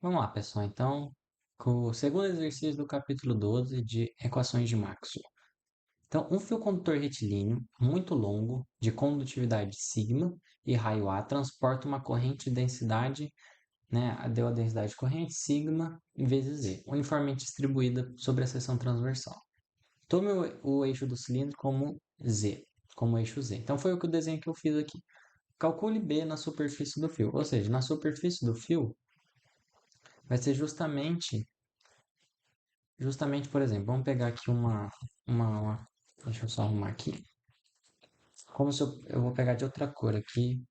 Vamos lá, pessoal. Então, com o segundo exercício do capítulo 12 de equações de Maxwell. Então, um fio condutor retilíneo muito longo, de condutividade sigma e raio A, transporta uma corrente de densidade, né, deu a densidade de corrente sigma vezes Z, uniformemente distribuída sobre a seção transversal. Tome o eixo do cilindro como Z, como eixo Z. Então, foi o que o desenho que eu fiz aqui. Calcule B na superfície do fio, ou seja, na superfície do fio vai ser justamente, por exemplo, vamos pegar aqui deixa eu só arrumar aqui. Como se eu vou pegar de outra cor aqui.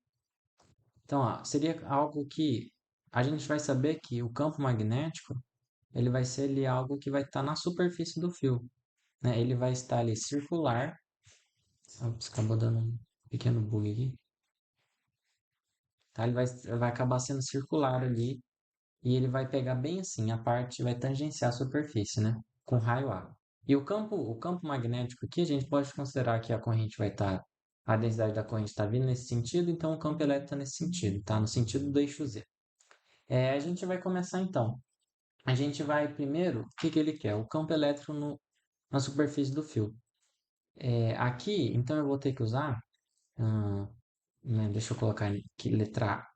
Então, ó, seria algo que a gente vai saber que o campo magnético, ele vai ser ali algo que vai estar na superfície do fio, né? Ele vai estar ali circular. Ops, acabou dando um pequeno bug aqui. Tá? Ele vai acabar sendo circular ali e ele vai pegar bem assim, a parte vai tangenciar a superfície, né? Com raio A. E o campo magnético aqui, a gente pode considerar que a corrente vai estar, a densidade da corrente está vindo nesse sentido, então o campo elétrico está nesse sentido, tá? No sentido do eixo Z. A gente vai começar então. A gente vai primeiro, o que que ele quer? O campo elétrico na superfície do fio. Aqui, então eu vou ter que usar, ah, né, deixa eu colocar aqui, letra A.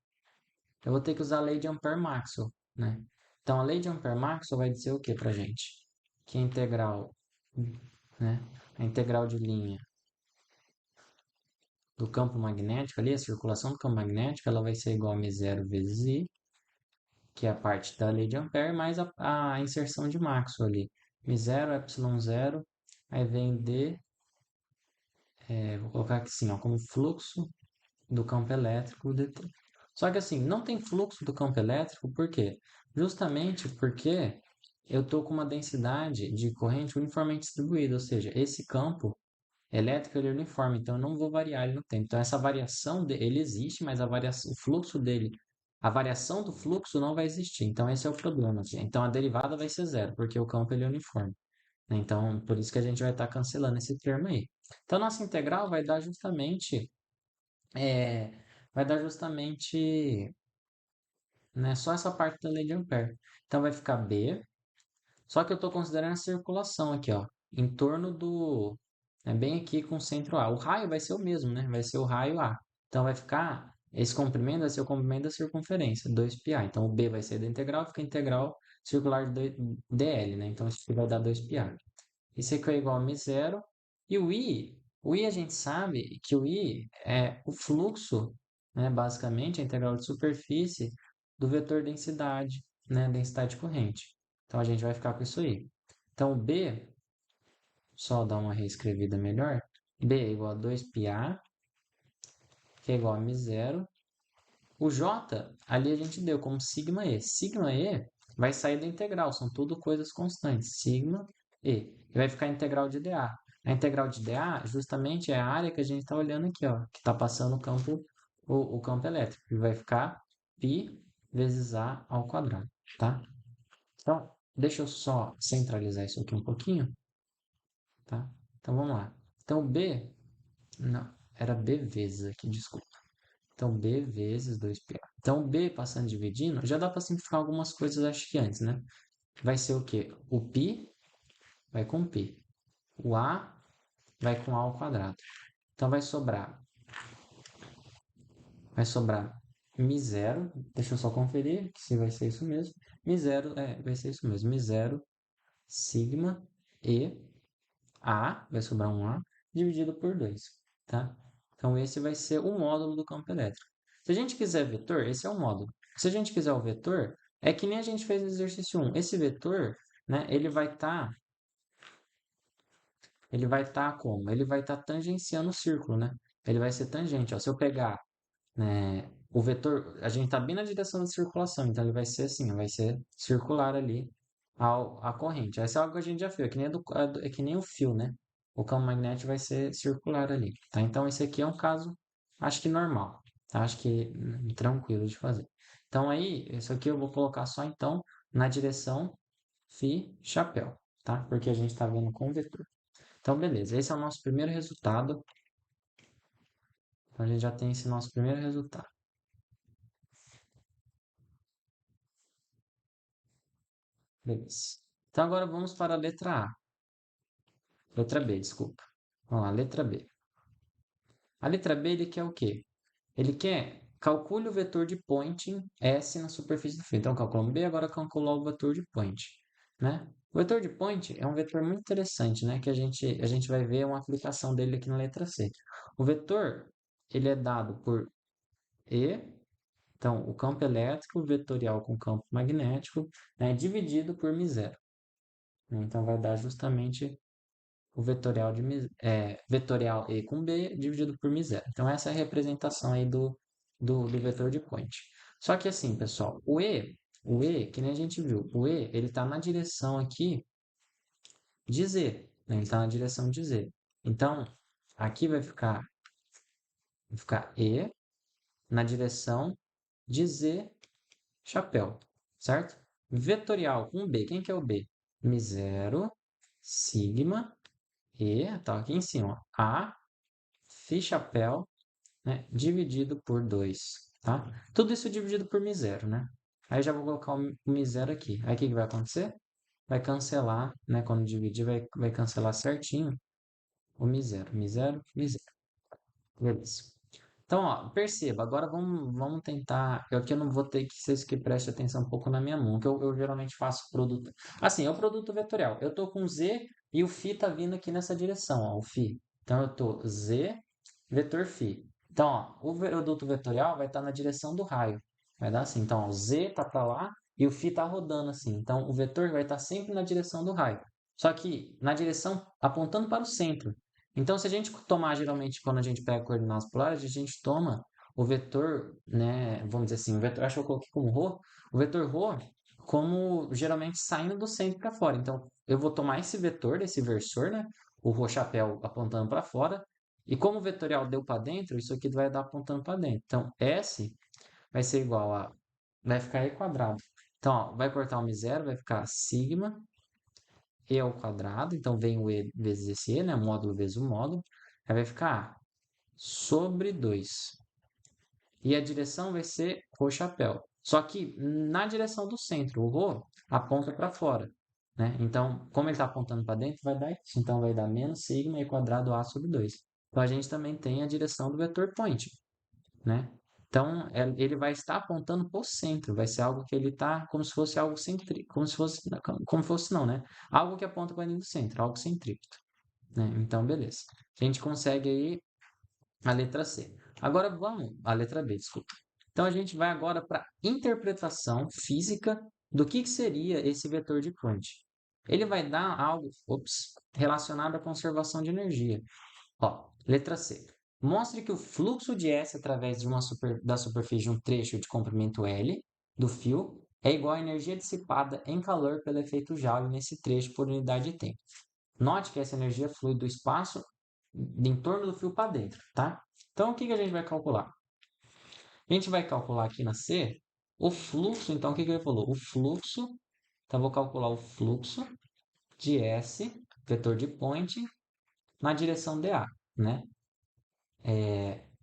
Eu vou ter que usar a lei de Ampère-Maxwell, né? Então, a lei de Ampère-Maxwell vai dizer o que para gente? Que a integral, né? A integral de linha do campo magnético ali, a circulação do campo magnético, ela vai ser igual a μ0 vezes I, que é a parte da lei de Ampère, mais a inserção de Maxwell ali. μ0, ε0, aí vem D, vou colocar aqui assim, ó, como fluxo do campo elétrico dt. Só que assim, não tem fluxo do campo elétrico, por quê? Justamente porque eu estou com uma densidade de corrente uniformemente distribuída, ou seja, esse campo elétrico ele é uniforme, então eu não vou variar ele no tempo. Então essa variação ele existe, mas o fluxo dele, a variação do fluxo não vai existir. Então esse é o problema aqui. Então a derivada vai ser zero, porque o campo ele é uniforme, né? Então por isso que a gente vai estar cancelando esse termo aí. Então nossa integral é, vai dar justamente, né, só essa parte da lei de Ampère. Então vai ficar B, só que eu estou considerando a circulação aqui, ó, em torno bem aqui com o centro A. O raio vai ser o mesmo, né? Vai ser o raio A. Então vai ficar, esse comprimento vai ser o comprimento da circunferência, 2πa. Então o B vai ser da integral, fica a integral circular de dl, né? Então isso aqui vai dar 2πa. Isso aqui é igual a μ0. E o I a gente sabe que o I é o fluxo, né, basicamente, a integral de superfície do vetor densidade, né, densidade corrente. Então a gente vai ficar com isso aí. Então B, só dar uma reescrevida melhor, B é igual a 2πa, que é igual a μ0. O J, ali a gente deu como sigma E. Sigma E vai sair da integral, são tudo coisas constantes. Sigma E. E vai ficar a integral de dA. A integral de dA justamente é a área que a gente está olhando aqui, ó, que está passando o campo elétrico. E vai ficar π vezes A ao quadrado, tá? Então, deixa eu só centralizar isso aqui um pouquinho, tá? Então, vamos lá. Então, B, não, era B vezes aqui, desculpa. Então, B vezes 2πa. Então, B passando dividindo, já dá para simplificar algumas coisas, acho que antes, né? Vai ser o quê? O π vai com π. O A vai com A ao quadrado. Então, vai sobrar μ0. Deixa eu só conferir se vai ser isso mesmo. μ0, vai ser isso mesmo. μ0 sigma e A, vai sobrar um A, dividido por 2, tá? Então, esse vai ser o módulo do campo elétrico. Se a gente quiser vetor, esse é o módulo. Se a gente quiser o vetor, é que nem a gente fez no exercício 1. Esse vetor, né, ele vai estar como? Ele vai estar tangenciando o círculo, né? Ele vai ser tangente, ó. Se eu pegar, né, o vetor, a gente está bem na direção da circulação, então ele vai ser assim, ó, vai ser circular ali a corrente. Essa é algo que a gente já fez, é que nem o fio, né? O campo magnético vai ser circular ali, tá? Então esse aqui é um caso, acho que normal, tá? Acho que tranquilo de fazer. Então aí, isso aqui eu vou colocar só então na direção Φ chapéu, tá? Porque a gente está vendo com o vetor. Então beleza, esse é o nosso primeiro resultado. Então a gente já tem esse nosso primeiro resultado. Beleza. Então agora vamos para a letra A. Letra B, desculpa. Vamos lá, letra B. A letra B ele quer o quê? Ele quer calcule o vetor de Poynting S na superfície do fio. Então calculamos B, agora calcular o vetor de Poynting, né? O vetor de Poynting é um vetor muito interessante, né? Que a gente vai ver uma aplicação dele aqui na letra C. O vetor ele é dado por E, então o campo elétrico vetorial com campo magnético, né? Dividido por μ0, né? Então vai dar justamente o vetorial, vetorial E com B dividido por μ0. Então, essa é a representação aí do vetor de point. Só que assim, pessoal, o E, que nem a gente viu, o E, ele está na direção aqui de Z, né? Ele está na direção de Z. Então, aqui vai ficar E na direção de Z, chapéu, certo? Vetorial com B, quem que é o B? μ0, sigma, E, tá aqui em cima, A, Φ chapéu, né, dividido por 2, tá? Tudo isso dividido por μ0, né? Aí já vou colocar o μ0 aqui. Aí o que que vai acontecer? Vai cancelar, né? Quando dividir, vai cancelar certinho o μ0. μ0, μ0. Beleza. Então, ó, perceba, agora vamos tentar. Eu aqui eu não vou ter que vocês que prestem atenção um pouco na minha mão, que eu geralmente faço produto. Assim, é o produto vetorial. Eu tô com Z e o φ tá vindo aqui nessa direção, ó, o φ. Então, eu tô Z vetor φ. Então, ó, o produto vetorial vai estar na direção do raio. Vai dar assim. Então, ó, o Z tá para lá e o φ tá rodando assim. Então, o vetor vai estar sempre na direção do raio. Só que na direção apontando para o centro. Então, se a gente tomar, geralmente, quando a gente pega coordenadas polares, a gente toma o vetor, né, vamos dizer assim, o vetor, acho que eu coloquei como ρ, o vetor ρ como geralmente saindo do centro para fora. Então, eu vou tomar esse vetor, esse versor, né, o ρ chapéu apontando para fora, e como o vetorial deu para dentro, isso aqui vai dar apontando para dentro. Então, S vai ser igual a, vai ficar E quadrado. Então, ó, vai cortar o μ0, vai ficar sigma E ao quadrado, então vem o E vezes esse E, né? Módulo vezes o módulo. Aí vai ficar sobre 2. E a direção vai ser rho chapéu. Só que na direção do centro, o rho aponta para fora, né? Então, como ele está apontando para dentro, vai dar isso. Então, vai dar menos sigma e quadrado A sobre 2. Então, a gente também tem a direção do vetor point, né? Então, ele vai estar apontando para o centro, vai ser algo que ele está como se fosse algo centrífugo, como fosse não, né? Algo que aponta para dentro do centro, algo centrífugo, né? Então, beleza. A gente consegue aí a letra C. Agora vamos, a letra B, desculpa. Então, a gente vai agora para a interpretação física do que seria esse vetor de Coulomb. Ele vai dar algo, relacionado à conservação de energia. Ó, letra C. Mostre que o fluxo de S através da superfície de um trecho de comprimento L do fio é igual à energia dissipada em calor pelo efeito Joule nesse trecho por unidade de tempo. Note que essa energia flui do espaço em torno do fio para dentro, tá? Então, o que que a gente vai calcular? A gente vai calcular aqui na C o fluxo. Então, o que que ele falou? O fluxo. Então, eu vou calcular o fluxo de S, vetor de Poynting, na direção dA, né?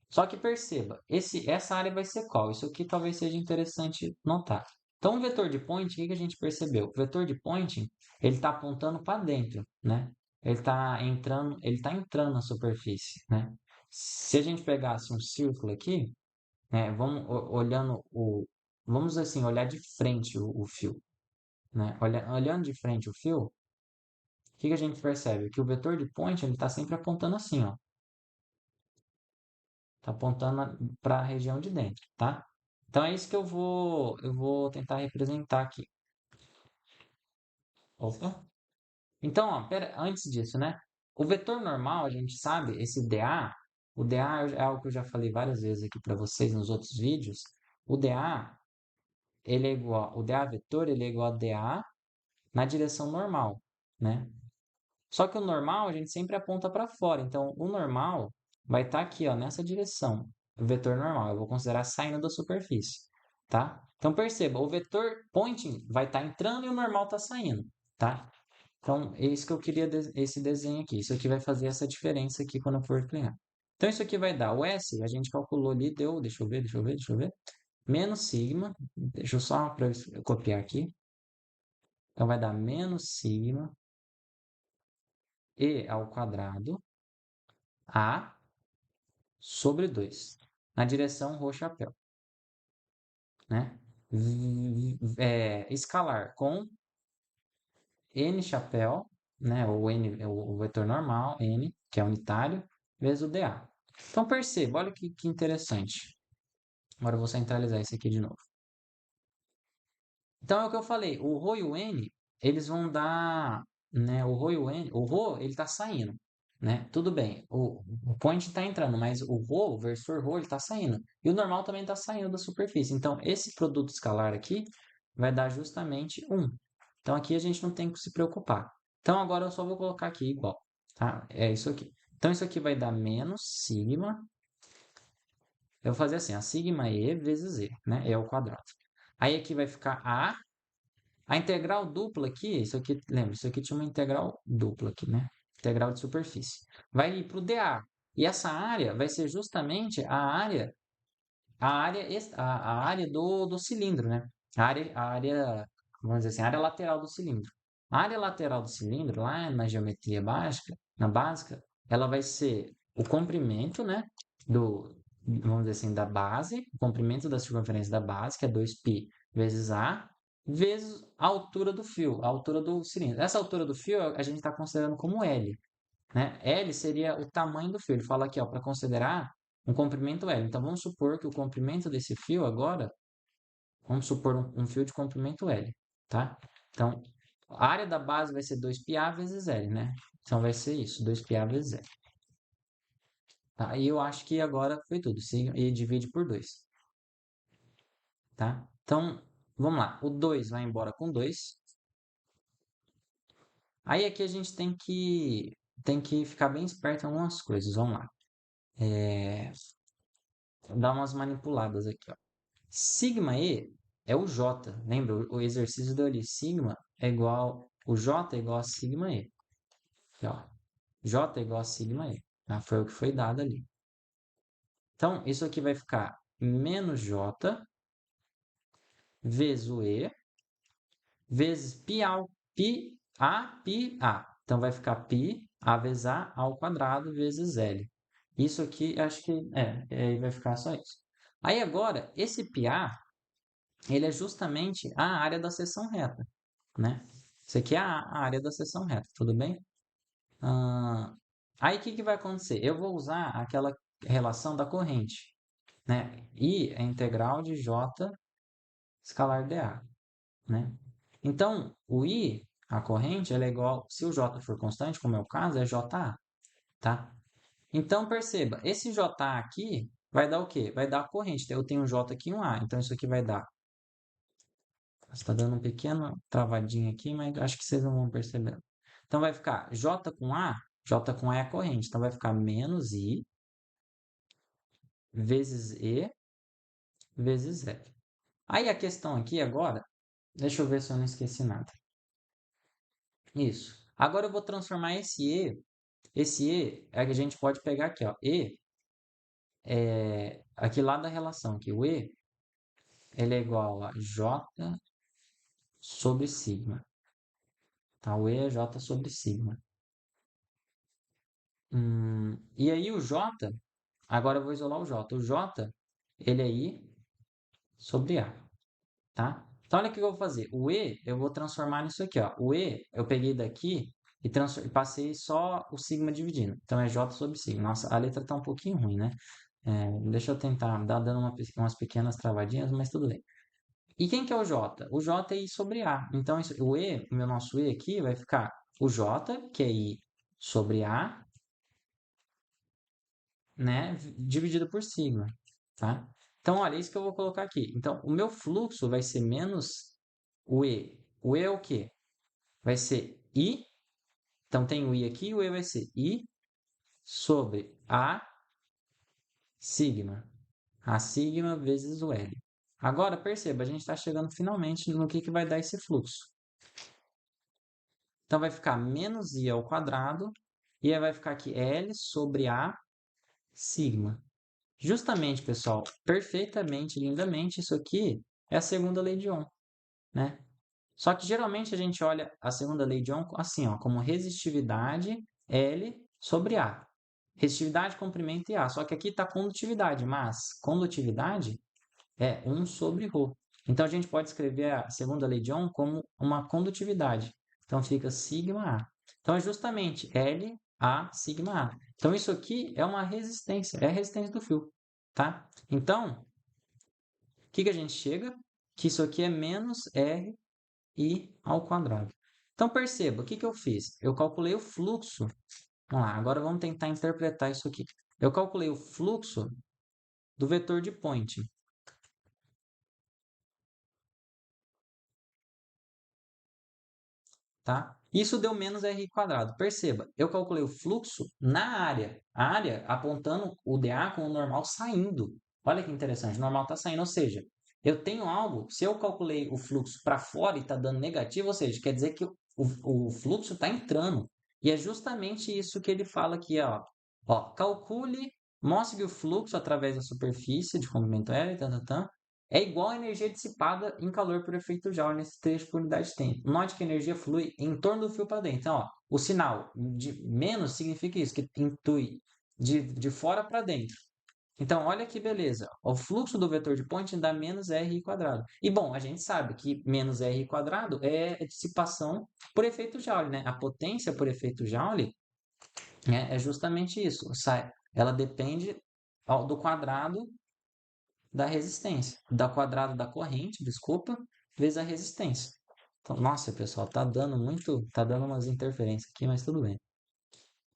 Só que perceba, essa área vai ser qual? Isso aqui talvez seja interessante notar. Então, o vetor de Poynting, o que que a gente percebeu? O vetor de Poynting, ele está apontando para dentro, né? Ele tá entrando na superfície, né? Se a gente pegasse um círculo aqui, né? Vamos assim, olhar de frente o fio, né? Olhando de frente o fio, o que que a gente percebe? Que o vetor de Poynting, ele está sempre apontando assim, ó. Tá apontando para a região de dentro, tá? Então é isso que eu vou tentar representar aqui. Opa. Então, ó, antes disso, né? O vetor normal, a gente sabe, esse dA, o dA é algo que eu já falei várias vezes aqui para vocês nos outros vídeos. O dA, o dA vetor, ele é igual a dA na direção normal, né? Só que o normal a gente sempre aponta para fora. Então, o normal vai estar aqui, ó, nessa direção. O vetor normal. Eu vou considerar saindo da superfície, tá? Então, perceba, o vetor pointing vai estar entrando e o normal está saindo, tá? Então, é isso que eu queria, esse desenho aqui. Isso aqui vai fazer essa diferença aqui quando eu for criar. Então, isso aqui vai dar o S, a gente calculou ali, deu, deixa eu ver. Menos sigma, deixa eu só para copiar aqui. Então, vai dar menos sigma e ao quadrado A sobre 2, na direção rho chapéu, né? Escalar com n chapéu, né? Ou n, o vetor normal, n, que é unitário, vezes o dA. Então, perceba, olha que interessante. Agora eu vou centralizar isso aqui de novo. Então, é o que eu falei, o ρ e o n, eles vão dar, né, o ρ e o n, o ρ, ele está saindo, né? Tudo bem, o point está entrando, mas o ρ, o versor ρ, ele está saindo. E o normal também está saindo da superfície. Então, esse produto escalar aqui vai dar justamente 1. Então, aqui a gente não tem que se preocupar. Então, agora eu só vou colocar aqui igual, tá? É isso aqui. Então, isso aqui vai dar menos sigma. Eu vou fazer assim, a sigma e vezes e, né? E ao quadrado. Aí aqui vai ficar a integral dupla aqui, isso aqui, lembra, isso aqui tinha uma integral dupla aqui, né? Integral de superfície. Vai ir para o dA. E essa área vai ser justamente a área do cilindro, né? Vamos dizer assim, a área lateral do cilindro. A área lateral do cilindro, lá na geometria básica, ela vai ser o comprimento, né? Vamos dizer assim, da base, o comprimento da circunferência da base, que é 2π vezes A, vezes a altura do fio, a altura do cilindro. Essa altura do fio a gente está considerando como L, né? L seria o tamanho do fio. Ele fala aqui, ó, para considerar um comprimento L. Então, vamos supor que o comprimento desse fio agora, vamos supor um fio de comprimento L, tá? Então, a área da base vai ser 2πA vezes L, né? Então, vai ser isso, 2πA vezes L. Tá? E eu acho que agora foi tudo. E divide por 2, tá? Então, vamos lá. O 2 vai embora com 2. Aí aqui a gente tem que ficar bem esperto em algumas coisas. Vamos lá. Vou dar umas manipuladas aqui, ó. Sigma E é o J. Lembra? O exercício deu ali. Sigma é igual... O J é igual a sigma E. Aqui, ó. J é igual a sigma E. Tá? Foi o que foi dado ali. Então, isso aqui vai ficar menos J vezes o E vezes πA. Então, vai ficar πA vezes A ao quadrado vezes L. Isso aqui, acho que vai ficar só isso. Aí, agora, esse πA, ele é justamente a área da seção reta, né? Isso aqui é a área da seção reta, tudo bem? Aí, o que vai acontecer? Eu vou usar aquela relação da corrente, né? I é integral de J escalar dA, né? Então, o I, a corrente, ela é igual, se o J for constante, como é o caso, é JA, tá? Então, perceba, esse JA aqui vai dar o quê? Vai dar a corrente. Eu tenho um J aqui e um A, então isso aqui vai dar. Está dando um pequeno travadinho aqui, mas acho que vocês não vão perceber. Então, vai ficar J com A é a corrente. Então, vai ficar menos I vezes E vezes L. Aí, a questão aqui agora, deixa eu ver se eu não esqueci nada. Isso. Agora, eu vou transformar esse E. Esse E, é que a gente pode pegar aqui, ó. E, aqui lá da relação, que o E, ele é igual a J sobre sigma. Tá? O E é J sobre sigma. E aí, o J, agora eu vou isolar o J. O J, ele é I sobre A, tá? Então, olha o que eu vou fazer. O E, eu vou transformar nisso aqui, ó. O E, eu peguei daqui e passei só o sigma dividindo. Então, é J sobre sigma. Nossa, a letra tá um pouquinho ruim, né? Deixa eu tentar dar dando umas pequenas travadinhas, mas tudo bem. E quem que é o J? O J é I sobre A. Então, o nosso E aqui vai ficar o J, que é I sobre A, né, dividido por sigma, tá? Então, olha, é isso que eu vou colocar aqui. Então, o meu fluxo vai ser menos o E. O E é o quê? Vai ser I. Então, tem o I aqui, o E vai ser I sobre A sigma. A sigma vezes o L. Agora, perceba, a gente está chegando finalmente no que vai dar esse fluxo. Então, vai ficar menos I ao quadrado, e aí vai ficar aqui L sobre A sigma. Justamente, pessoal, perfeitamente, lindamente, isso aqui é a segunda lei de Ohm, né? Só que geralmente a gente olha a segunda lei de Ohm assim, ó, como resistividade L sobre A. Resistividade, comprimento e A. Só que aqui está condutividade, mas condutividade é 1 sobre ρ. Então a gente pode escrever a segunda lei de Ohm como uma condutividade. Então fica sigma A. Então é justamente L A sigma A. Então isso aqui é uma resistência, é a resistência do fio, tá? Então, o que que a gente chega? Que isso aqui é menos R I ao quadrado. Então perceba, o que que eu fiz? Eu calculei o fluxo. Vamos lá, agora vamos tentar interpretar isso aqui. Eu calculei o fluxo do vetor de Poynting, tá? Isso deu menos r quadrado. Perceba, eu calculei o fluxo na área. A área apontando o dA com o normal saindo. Olha que interessante, o normal está saindo, ou seja, eu tenho algo, se eu calculei o fluxo para fora e está dando negativo, ou seja, quer dizer que o fluxo está entrando. E é justamente isso que ele fala aqui, ó. Ó, calcule, mostre que o fluxo através da superfície de comprimento L, é igual à energia dissipada em calor por efeito Joule nesse trecho por unidade de tempo. Note que a energia flui em torno do fio para dentro. Então, ó, o sinal de menos significa isso, que intui de fora para dentro. Então, olha que beleza. O fluxo do vetor de Poynting dá menos r quadrado. E, bom, a gente sabe que menos r quadrado é dissipação por efeito Joule, né? A potência por efeito Joule é justamente isso. Ela depende do quadrado da resistência, da quadrado da corrente, desculpa, vezes a resistência. Então, nossa, pessoal, tá dando umas interferências aqui, mas tudo bem.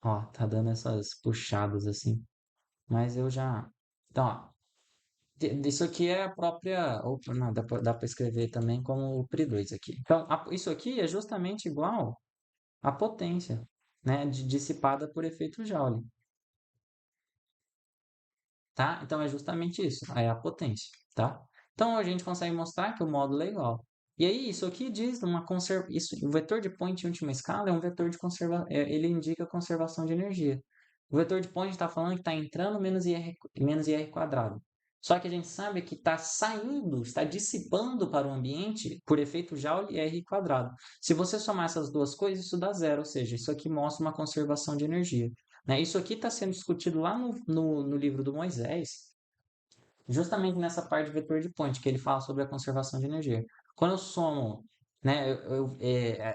Ó, tá dando essas puxadas assim, mas eu já. Então, ó, isso aqui é a própria. Opa, não, dá para escrever também como o PRI2 aqui. Então, isso aqui é justamente igual à potência, né, dissipada por efeito Joule. Tá? Então é justamente isso, aí é a potência, tá? Então a gente consegue mostrar que o módulo é igual. E aí isso aqui diz isso, o vetor de Point em última escala é um vetor de ele indica conservação de energia. O vetor de Point está falando que está entrando menos IR quadrado. Só que a gente sabe que está saindo, está dissipando para o ambiente por efeito Joule e R quadrado. Se você somar essas duas coisas, isso dá zero, ou seja, isso aqui mostra uma conservação de energia. Né? Isso aqui está sendo discutido lá no livro do Moisés, justamente nessa parte de vetor de Point, que ele fala sobre a conservação de energia. Quando eu somo, né,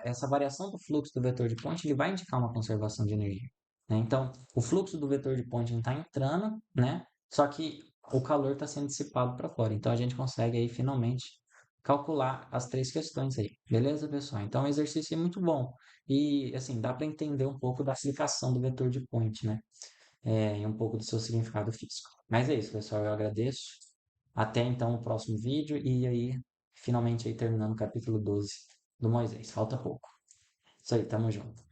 essa variação do fluxo do vetor de Point, ele vai indicar uma conservação de energia. Né? Então, o fluxo do vetor de Point está entrando, né? Só que o calor está sendo dissipado para fora. Então, a gente consegue aí, finalmente, calcular as três questões aí. Beleza, pessoal? Então, o exercício é muito bom. E, assim, dá para entender um pouco da aplicação do vetor de Point, né? E um pouco do seu significado físico. Mas é isso, pessoal. Eu agradeço. Até então o próximo vídeo. E aí, finalmente aí terminando o capítulo 12 do Moisés. Falta pouco. Isso aí, tamo junto.